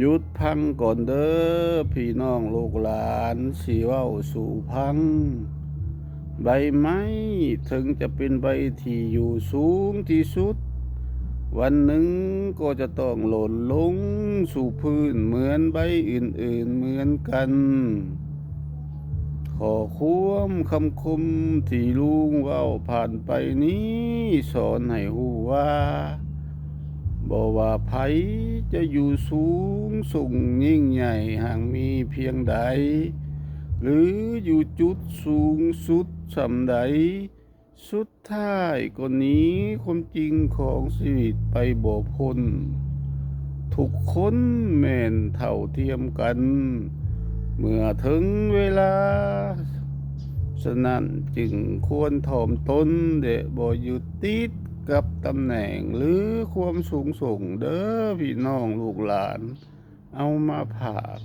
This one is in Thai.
หยุดพังก่อนเด้อพี่น้องลูกหลานสิเว้าสู่พังใบไม้ถึงจะเป็นใบที่อยู่สูงที่สุดวันหนึ่งก็จะต้องหล่นลงสู่พื้นเหมือนใบอื่นๆเหมือนกันขอความคำคมที่ลุงเว้าผ่านไปนี้สอนให้ฮู้ว่าบ่ว่าไผจะอยู่สูงส่งยิ่งใหญ่หากมีเพียงใดหรืออยู่จุดสูงสุดส่ำใดสุดท้ายก็หนีความจริงของชีวิตไปบ่พ้นทุกคนแม่นเท่าเทียมกันเมื่อถึงเวลาฉะนั้นจึงควรถ่อมตนและบ่ยึดติดกับตำแหน่งหรือความสูงส่งเด้อพี่น้องลูกหลานเอามาผาก